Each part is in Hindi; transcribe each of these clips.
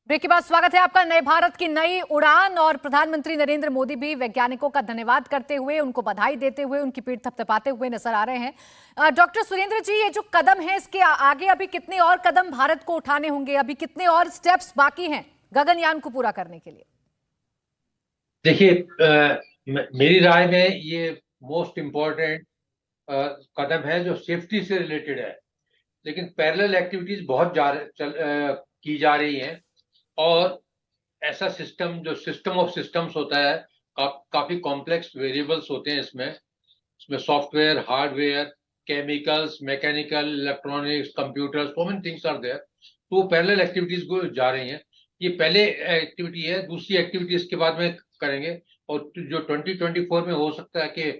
ब्रेक के बाद स्वागत है आपका नए भारत की नई उड़ान। और प्रधानमंत्री नरेंद्र मोदी भी वैज्ञानिकों का धन्यवाद करते हुए, उनको बधाई देते हुए, उनकी पीठ थपथपाते हुए नजर आ रहे हैं। डॉक्टर सुरेंद्र जी, ये जो कदम है, इसके आगे अभी कितने और कदम भारत को उठाने होंगे? अभी कितने और स्टेप्स बाकी हैं गगनयान को पूरा करने के लिए? देखिए, मेरी राय में ये मोस्ट इम्पोर्टेंट कदम है जो सेफ्टी से रिलेटेड है। लेकिन पैरेलल एक्टिविटीज बहुत की जा रही हैं। और ऐसा सिस्टम जो सिस्टम ऑफ सिस्टम्स होता है, काफी कॉम्प्लेक्स वेरिएबल्स होते हैं इसमें software, hardware, chemicals, mechanical, electronics, computers, so many things are there. तो वो पैरेलल एक्टिविटीज को जा रही हैं। ये पहले एक्टिविटी है, दूसरी एक्टिविटी इसके बाद में करेंगे। और जो 2024 में हो सकता है कि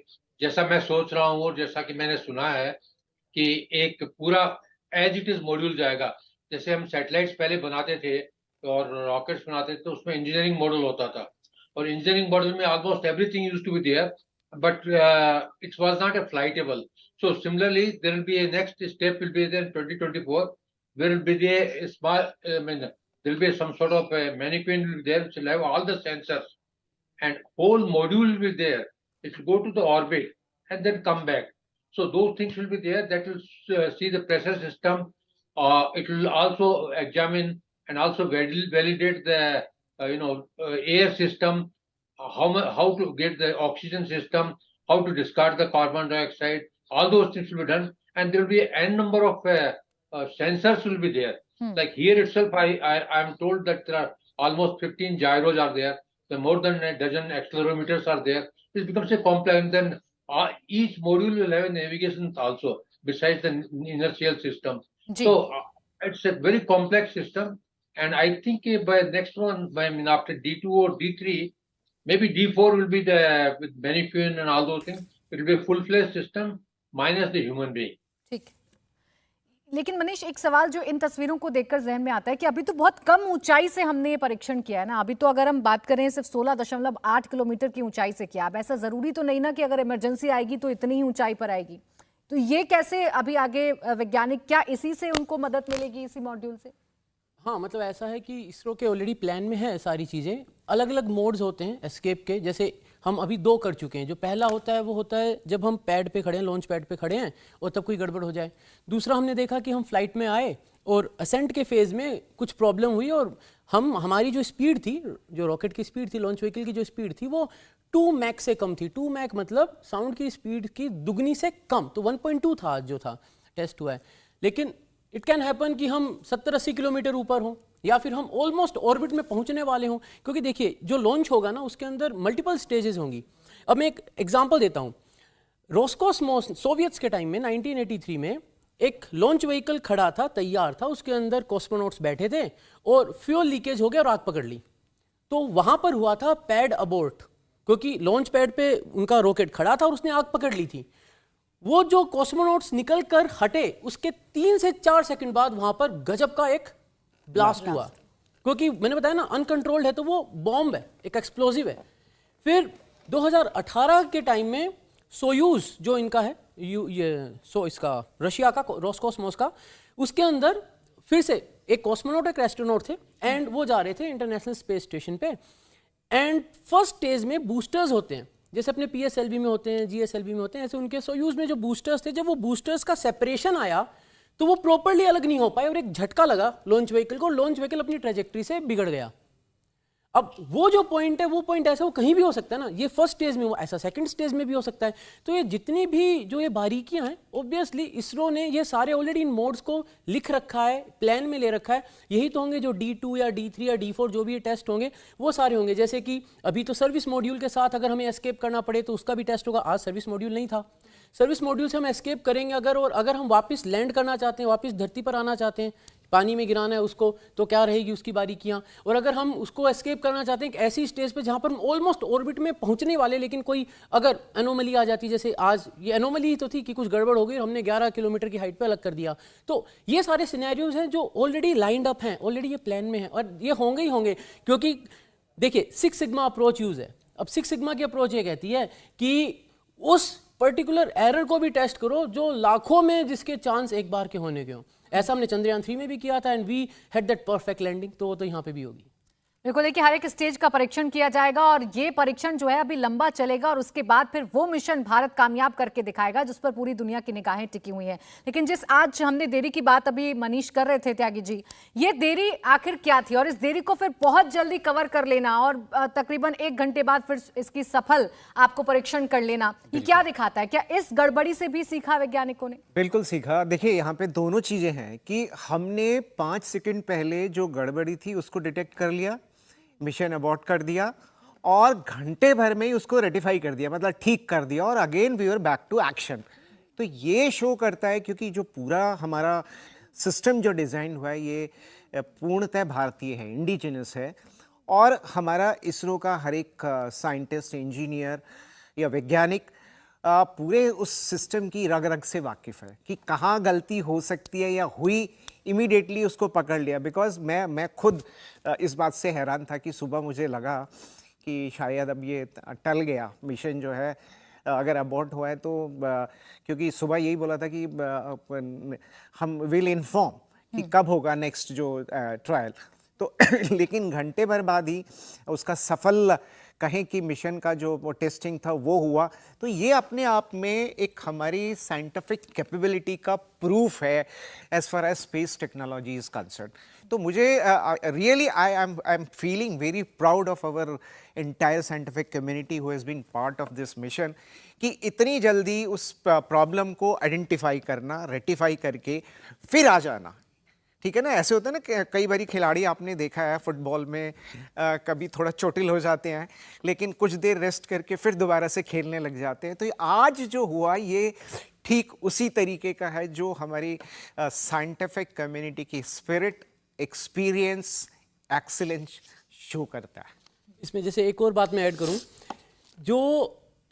जैसा मैं सोच रहा हूँ और जैसा कि मैंने सुना है कि एक पूरा एज इट इज मॉड्यूल जाएगा। जैसे हम सैटेलाइट्स पहले बनाते थे और रॉकेट्स बनाते थे, तो उसमें इंजीनियरिंग मॉडल होता था। और इंजीनियरिंग मॉडल में almost everything used to be there, but it was not a flightable. So similarly, there will be a next step will be there in 2024. There will be a small, there will be some sort of a mannequin will be there which will have all the sensors, and whole module will be there. It will go to the orbit and then come back. So those things will be there. That will see the pressure system. It will also examine and also validate the air system, how to get the oxygen system, how to discard the carbon dioxide. All those things will be done, and there will be n number of sensors will be there. Like here itself, I am told that there are almost 15 gyros are there. The more than a dozen accelerometers are there. This becomes a complex. And then each module will have a navigation also, besides the inertial system. So it's a very complex system. And I think by next one, after D2 or D3, maybe D4 will be with mannequin and all those things. It will be a full-fledged system minus the human being. ठीक। लेकिन मनीष, एक सवाल जो इन तस्वीरों को देखकर जहन में आता है कि अभी तो बहुत कम ऊंचाई से हमने ये परीक्षण किया है ना। अभी तो अगर हम बात करें सिर्फ 16.8 किलोमीटर की ऊंचाई से किया। अब ऐसा जरूरी तो नहीं ना कि अगर इमरजेंसी आएगी तो इतनी ही ऊंचाई पर आएगी। तो ये कैसे अभी आगे वैज्ञानिक, क्या इसी से उनको मदद मिलेगी, इसी मॉड्यूल से? हाँ, मतलब ऐसा है कि इसरो के ऑलरेडी प्लान में है सारी चीज़ें। अलग अलग मोड्स होते हैं एस्केप के, जैसे हम अभी 2 कर चुके हैं। जो पहला होता है वो होता है जब हम पैड पे खड़े हैं, लॉन्च पैड पे खड़े हैं और तब कोई गड़बड़ हो जाए। दूसरा हमने देखा कि हम फ्लाइट में आए और असेंट के फेज़ में कुछ प्रॉब्लम हुई और हमारी जो स्पीड थी, जो रॉकेट की स्पीड थी, लॉन्च व्हीकल की जो स्पीड थी, वो 2 मैक से कम थी। 2 मैक मतलब साउंड की स्पीड की दुगनी से कम। तो 1.2 था आज जो था, टेस्ट हुआ है। लेकिन इट कैन हैपन कि हम 70-80 किलोमीटर ऊपर हों या फिर हम ऑलमोस्ट ऑर्बिट में पहुंचने वाले हों। क्योंकि देखिए, जो लॉन्च होगा ना, उसके अंदर मल्टीपल स्टेजेस होंगी। अब मैं एक एग्जांपल देता हूं। रोस्कोसमोस सोवियत्स के टाइम में 1983 में एक लॉन्च व्हीकल खड़ा था, तैयार था, उसके अंदर कॉस्मोनॉट्स बैठे थे और फ्यूल लीकेज हो गया और आग पकड़ ली। तो वहां पर हुआ था पैड अबॉर्ट, क्योंकि लॉन्च पैड पे उनका रॉकेट खड़ा था और उसने आग पकड़ ली थी। वो जो कॉस्मोनॉट्स निकल कर हटे, उसके 3 से 4 सेकंड बाद वहां पर गजब का एक ब्लास्ट हुआ। क्योंकि मैंने बताया ना, अनकंट्रोल्ड है तो वो बॉम्ब है, एक एक्सप्लोजिव है। फिर 2018 के टाइम में सोयूज जो इनका है, इसका रशिया का रोस्कोसमोस का, उसके अंदर फिर से एक कॉस्मोनॉट, एक एस्ट्रोनॉट थे एंड वो जा रहे थे इंटरनेशनल स्पेस स्टेशन पे। एंड फर्स्ट स्टेज में बूस्टर्स होते हैं, जैसे अपने PSLV में होते हैं, GSLV में होते हैं, ऐसे उनके सोयूज में जो बूस्टर्स थे, जब वो बूस्टर्स का सेपरेशन आया तो वो प्रॉपर्ली अलग नहीं हो पाए और एक झटका लगा लॉन्च व्हीकल को। लॉन्च व्हीकल अपनी ट्रेजेक्ट्री से बिगड़ गया। अब वो जो पॉइंट है, वो पॉइंट ऐसा वो कहीं भी हो सकता है ना। ये फर्स्ट स्टेज में हुआ, ऐसा सेकंड स्टेज में भी हो सकता है। तो ये जितनी भी जो ये बारीकियां हैं, ऑब्वियसली इसरो ने ये सारे ऑलरेडी इन मोड्स को लिख रखा है, प्लान में ले रखा है। यही तो होंगे जो D2 या D3 या D4 जो भी ये टेस्ट होंगे, वो सारे होंगे। जैसे कि अभी तो सर्विस मॉड्यूल के साथ अगर हमें एस्केप करना पड़े तो उसका भी टेस्ट होगा। आज सर्विस मॉड्यूल नहीं था। सर्विस मॉड्यूल से हम एस्केप करेंगे अगर, और अगर हम वापस लैंड करना चाहते हैं, वापस धरती पर आना चाहते हैं, पानी में गिराना है उसको, तो क्या रहेगी उसकी बारीकियां। और अगर हम उसको एस्केप करना चाहते हैं एक ऐसी स्टेज पे जहां पर हम ऑलमोस्ट ऑर्बिट में पहुंचने वाले, लेकिन कोई अगर एनोमली आ जाती, जैसे आज ये एनोमली ही तो थी कि कुछ गड़बड़ हो गई, हमने 11 किलोमीटर की हाइट पे अलग कर दिया। तो ये सारे सिनेरियोज हैं जो ऑलरेडी लाइंड अप हैं, ऑलरेडी ये प्लान में है और ये होंगे ही होंगे। क्योंकि देखिए, 6 सिग्मा अप्रोच यूज है। अब 6 सिग्मा की अप्रोच ये कहती है कि उस पर्टिकुलर एरर को भी टेस्ट करो जो लाखों में जिसके चांस एक बार के होने के हो। ऐसा हमने चंद्रयान 3 में भी किया था and we had that perfect landing, तो वो तो यहाँ पे भी होगी। बिल्कुल, देखिए हर एक स्टेज का परीक्षण किया जाएगा और ये परीक्षण जो है अभी लंबा चलेगा और उसके बाद फिर वो मिशन भारत कामयाब करके दिखाएगा जिस पर पूरी दुनिया की निगाहें टिकी हुई हैं। लेकिन जिस आज हमने देरी की बात अभी मनीष कर रहे थे त्यागी जी, ये देरी आखिर क्या थी और इस देरी को फिर बहुत जल्दी कवर कर लेना और तकरीबन 1 घंटे बाद फिर इसकी सफल आपको परीक्षण कर लेना, ये क्या दिखाता है? क्या इस गड़बड़ी से भी सीखा वैज्ञानिकों ने? बिल्कुल सीखा। देखिए यहाँ पे दोनों चीजें हैं कि हमने 5 सेकंड पहले जो गड़बड़ी थी उसको डिटेक्ट कर लिया, मिशन अबॉर्ट कर दिया और घंटे भर में ही उसको रेटिफाई कर दिया, मतलब ठीक कर दिया और again we are back to action. तो ये शो करता है क्योंकि जो पूरा हमारा सिस्टम जो डिज़ाइन हुआ है ये पूर्णतः भारतीय है, इंडिजिनस है और हमारा इसरो का हर एक साइंटिस्ट, इंजीनियर या वैज्ञानिक पूरे उस सिस्टम की रग रग से वाकिफ़ है कि कहाँ गलती हो सकती है या हुई, इमीडिएटली उसको पकड़ लिया। बिकॉज मैं खुद इस बात से हैरान था कि सुबह मुझे लगा कि शायद अब ये टल गया मिशन जो है, अगर अबॉर्ट हुआ है तो क्योंकि सुबह यही बोला था कि हम विल इन्फॉर्म कि कब होगा नेक्स्ट जो ट्रायल, तो लेकिन घंटे भर बाद ही उसका सफल कहें कि मिशन का जो वो टेस्टिंग था वो हुआ। तो ये अपने आप में एक हमारी साइंटिफिक कैपेबिलिटी का प्रूफ है as far as space technology is concern. तो मुझे really I am feeling very proud of our entire scientific community who has been part of this mission कि इतनी जल्दी उस प्रॉब्लम को आइडेंटिफाई करना, रेटिफाई करके फिर आ जाना। ठीक है ना, ऐसे होता है ना, कई बारी खिलाड़ी आपने देखा है फुटबॉल में कभी थोड़ा चोटिल हो जाते हैं लेकिन कुछ देर रेस्ट करके फिर दोबारा से खेलने लग जाते हैं। तो आज जो हुआ ये ठीक उसी तरीके का है जो हमारी साइंटिफिक कम्युनिटी की स्पिरिट, एक्सपीरियंस, एक्सीलेंस शो करता है। इसमें जैसे एक और बात मैं ऐड करूं, जो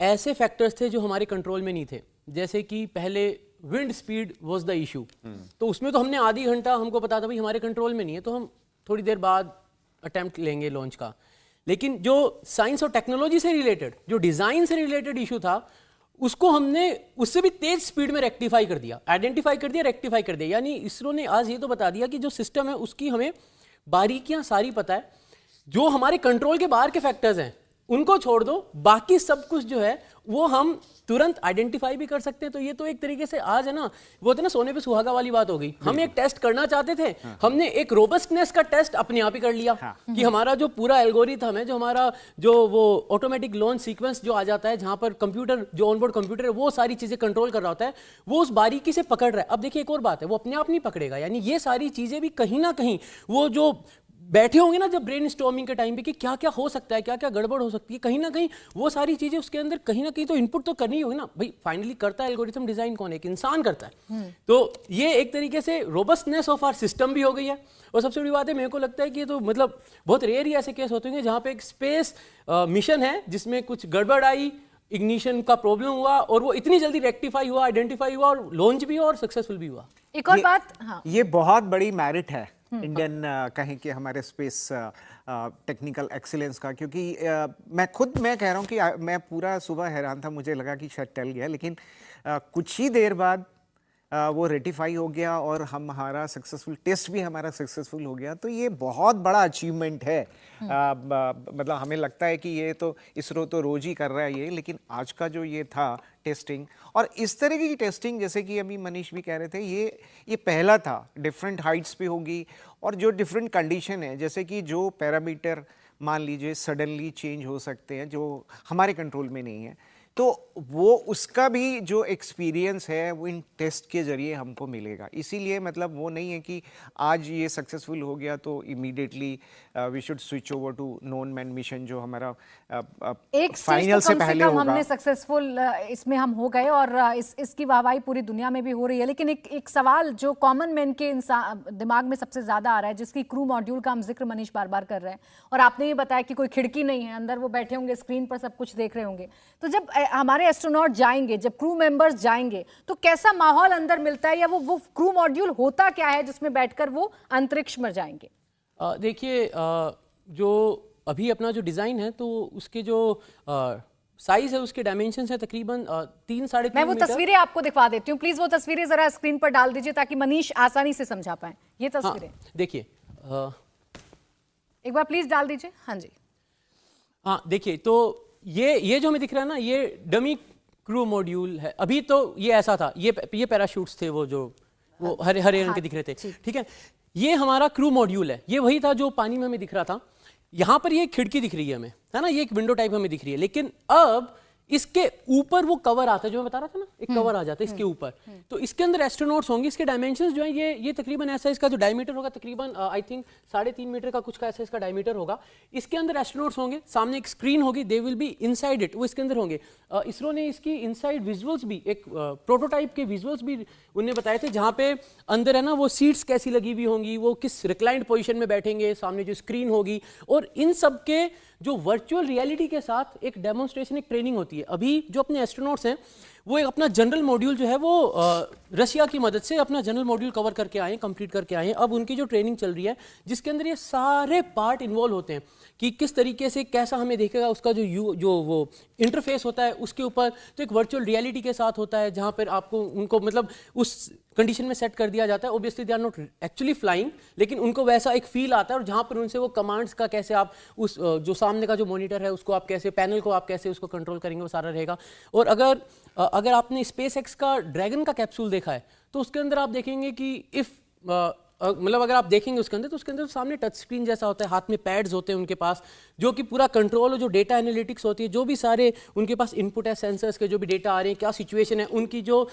ऐसे फैक्टर्स थे जो हमारे कंट्रोल में नहीं थे, जैसे कि पहले wind speed was the issue, तो उसमें तो हमने आधी घंटा हमको पता था भाई हमारे कंट्रोल में नहीं है, तो हम थोड़ी देर बाद अटेम्प्ट लेंगे लॉन्च का। लेकिन जो साइंस और टेक्नोलॉजी से रिलेटेड, जो डिज़ाइन से रिलेटेड इशू था, उसको हमने उससे भी तेज स्पीड में रेक्टिफाई कर दिया, आइडेंटिफाई कर दिया, रेक्टिफाई कर दिया। यानी इसरो ने आज ये तो बता दिया कि जो सिस्टम है उसकी हमें बारीकियां सारी पता है, जो हमारे कंट्रोल के बाहर के फैक्टर्स हैं उनको छोड़ दो, बाकी सब कुछ जो है वो हम तुरंत आइडेंटिफाई भी कर सकते हैं। तो ये तो एक तरीके से आज है ना, वो होता है ना सोने पे सुहागा वाली बात हो गई। हम एक टेस्ट करना चाहते थे, हमने एक रोबस्टनेस का टेस्ट अपने आप ही कर लिया कि हमारा जो पूरा एल्गोरिथम है, जो हमारा जो वो ऑटोमेटिक लॉन्च सीक्वेंस जो आ जाता है, जहां पर कंप्यूटर जो ऑनबोर्ड कंप्यूटर है वो सारी चीजें कंट्रोल कर रहा होता है, वो उस बारीकी से पकड़ रहा है। अब देखिए एक और बात है, वो अपने आप नहीं पकड़ेगा, यानी ये सारी चीजें भी कहीं ना कहीं वो जो बैठे होंगे ना जब ब्रेन स्टॉर्मिंग के टाइम पे कि क्या क्या हो सकता है, क्या क्या गड़बड़ हो सकती है, कहीं ना कहीं वो सारी चीजें उसके अंदर कहीं ना कहीं तो इनपुट तो करनी होगी ना भाई। फाइनली करता है एल्गोरिथम डिजाइन कौन है, एक इंसान करता है। तो ये एक तरीके से रोबस्टनेस ऑफ आवर सिस्टम भी हो गई है। और सबसे बड़ी बात है, मेरे को लगता है कि ये तो मतलब बहुत रेयर ही ऐसे केस होते हैं जहां पे एक स्पेस मिशन है जिसमें कुछ गड़बड़ आई, इग्निशन का प्रॉब्लम हुआ और वो इतनी जल्दी रेक्टिफाई हुआ, आइडेंटिफाई हुआ और लॉन्च भी हुआ और सक्सेसफुल भी हुआ। एक और बात, हाँ, ये बहुत बड़ी मेरिट है इंडियन कहें कि हमारे स्पेस टेक्निकल एक्सीलेंस का, क्योंकि मैं कह रहा हूँ कि मैं पूरा सुबह हैरान था, मुझे लगा कि शायद टल गया, लेकिन कुछ ही देर बाद वो रेटिफाई हो गया और हमारा सक्सेसफुल टेस्ट भी हमारा सक्सेसफुल हो गया। तो ये बहुत बड़ा अचीवमेंट है। मतलब हमें लगता है कि ये तो इसरो तो रोज ही कर रहा है ये, लेकिन आज का जो ये था टेस्टिंग, और इस तरह की टेस्टिंग जैसे कि अभी मनीष भी कह रहे थे, ये पहला था। डिफरेंट हाइट्स पे होगी और जो डिफरेंट कंडीशन है, जैसे कि जो पैरामीटर मान लीजिए सडनली चेंज हो सकते हैं जो हमारे कंट्रोल में नहीं है, तो वो उसका भी जो एक्सपीरियंस है वो इन टेस्ट के ज़रिए हमको मिलेगा। इसीलिए मतलब वो नहीं है कि आज ये सक्सेसफुल हो गया तो immediately we should switch over to non man mission जो हमारा एक फाइनल से पहले होगा। हमने सक्सेसफुल इसमें हम हो गए और इसकी वाहवाही पूरी दुनिया में भी हो रही है। लेकिन एक सवाल जो कॉमन मैन के दिमाग में सबसे ज्यादा आ रहा है, जिसकी क्रू मॉड्यूल का हम जिक्र मनीष बार बार कर रहे हैं, और आपने ये बताया कि कोई खिड़की नहीं है, अंदर वो बैठे होंगे, स्क्रीन पर सब कुछ देख रहे होंगे। तो जब हमारे एस्ट्रोनॉट जाएंगे, जब क्रू मेंबर्स जाएंगे, तो कैसा माहौल अंदर मिलता है, या वो क्रू मॉड्यूल होता क्या है जिसमें बैठकर वो अंतरिक्ष में जाएंगे? देखिए जो अभी अपना जो डिज़ाइन है, तो उसके जो साइज है उसके डायमेंशन है तकरीबन 3-3.5 मैं वो मीटर। तस्वीरें आपको दिखा देती हूँ, प्लीज वो तस्वीरें जरा स्क्रीन पर डाल दीजिए ताकि मनीष आसानी से समझा पाए। ये हाँ, तस्वीरें देखिए एक बार प्लीज डाल दीजिए। हाँ जी, हाँ देखिए, तो ये जो हमें दिख रहा है ना, ये डमी क्रू मॉड्यूल है। अभी तो ये ऐसा था, ये पैराशूट्स थे वो हरे हरे रंग के दिख रहे थे, ठीक है। ये हमारा क्रू मॉड्यूल है, ये वही था जो पानी में हमें दिख रहा था। यहाँ पर ये एक खिड़की दिख रही है हमें, है ना, ये एक विंडो टाइप हमें दिख रही है। लेकिन अब इसके ऊपर वो कवर आता है जो मैं बता रहा था ना, एक कवर आ जाता है इसके ऊपर। तो इसके अंदर एस्ट्रोनॉट्स होंगे। इसके डायमेंशंस जो है ये तकरीबन ऐसा, इसका जो डायमीटर होगा तकरीबन आई थिंक 3.5 मीटर का कुछ का ऐसा इसका डायमीटर होगा। इसके अंदर एस्ट्रोनॉट्स होंगे, सामने एक स्क्रीन होगी, they will be inside it, वो इसके अंदर होंगे। इसरो ने इसकी इनसाइड विजुअल्स भी, एक प्रोटोटाइप के विजुअल्स भी उन्हें बताए थे, जहाँ पे अंदर है ना वो सीट्स कैसी लगी हुई होंगी, वो किस रिक्लाइंड पोजीशन में बैठेंगे, सामने जो स्क्रीन होगी, और इन सब के जो वर्चुअल रियलिटी के साथ एक डेमोन्स्ट्रेशन, एक ट्रेनिंग होती है। अभी जो अपने एस्ट्रोनॉट्स हैं वो एक अपना जनरल मॉड्यूल जो है वो रशिया की मदद से अपना जनरल मॉड्यूल कवर करके आए, कंप्लीट करके आए हैं। अब उनकी जो ट्रेनिंग चल रही है जिसके अंदर ये सारे पार्ट इन्वॉल्व होते हैं कि किस तरीके से कैसा हमें देखेगा, उसका जो वो इंटरफेस होता है उसके ऊपर तो एक वर्चुअल रियलिटी के साथ होता है, जहाँ पर आपको उनको मतलब उस कंडीशन में सेट कर दिया जाता है। Obviously they are not actually flying, लेकिन उनको वैसा एक फील आता है, और जहाँ पर उनसे वो कमांड्स का कैसे आप उस जो सामने का जो मॉनिटर है उसको आप कैसे, पैनल को आप कैसे उसको कंट्रोल करेंगे, वो सारा रहेगा। और अगर आपने स्पेस एक्स का ड्रैगन का कैप्सूल देखा है तो उसके अंदर आप देखेंगे कि मतलब अगर आप देखेंगे उसके अंदर, तो उसके अंदर सामने टच स्क्रीन जैसा होता है, हाथ में पैड्स होते हैं उनके पास, जो कि पूरा कंट्रोल और जो डेटा एनालिटिक्स होती है, जो भी सारे उनके पास इनपुट है, सेंसर्स के जो भी डेटा आ रहे हैं, क्या सिचुएशन है, उनकी जो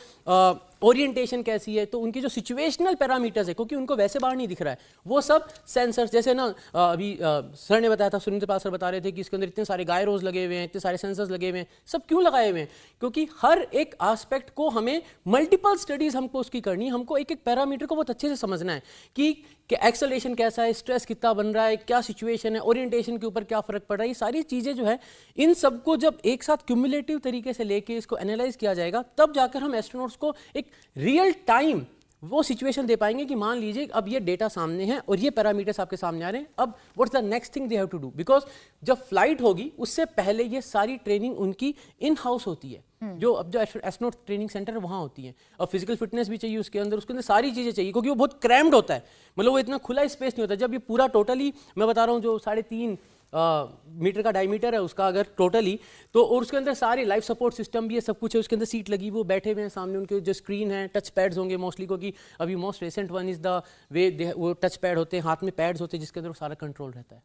ओरिएंटेशन कैसी है, तो उनकी जो सिचुएशनल पैरामीटर्स है, क्योंकि उनको वैसे बाहर नहीं दिख रहा है, वो सब सेंसर्स, जैसे ना अभी सर ने बताया था, सुनील पाल सर बता रहे थे कि इसके अंदर इतने सारे गायरोज लगे हुए हैं, इतने सारे सेंसर्स लगे हुए हैं। सब क्यों लगाए हुए हैं? क्योंकि हर एक एस्पेक्ट को हमें मल्टीपल स्टडीज हमको उसकी करनी है, हमको एक एक पैरामीटर को बहुत अच्छे से समझना है कि एक्सेलरेशन कैसा है, स्ट्रेस कितना बन रहा है, क्या सिचुएशन है, ओरिएंटेशन के ऊपर क्या फर्क पड़ रहा है। ये सारी चीजें जो है, इन सबको जब एक साथ क्यूमुलेटिव तरीके से लेके इसको एनालाइज किया जाएगा, तब जाकर हम एस्ट्रोनॉट्स को एक रियल टाइम वो सिचुएशन दे पाएंगे कि मान लीजिए अब ये डेटा सामने है और ये पैरामीटर्स आपके सामने आ रहे हैं, अब what's the next thing they have to do. Because जब फ्लाइट होगी उससे पहले ये सारी ट्रेनिंग उनकी इन हाउस होती है, जो एस्ट्रोनॉट ट्रेनिंग सेंटर वहाँ होती है। और फिजिकल फिटनेस भी चाहिए उसके अंदर सारी चीज़ें चाहिए, क्योंकि वो बहुत क्रैम्ड होता है, मतलब वो इतना खुला स्पेस नहीं होता। जब ये पूरा टोटली मैं बता रहा हूँ जो 3.5 मीटर का डायमीटर है उसका अगर टोटली, तो और उसके अंदर सारी लाइफ सपोर्ट सिस्टम भी है, सब कुछ है, उसके अंदर सीट लगी, वो बैठे हुए हैं, सामने उनके जो स्क्रीन है, टच पैड्स होंगे मोस्टली, क्योंकि अभी most recent one is the way वो टच पैड होते हैं, हाथ में पैड्स होते हैं जिसके अंदर वो सारा कंट्रोल रहता है।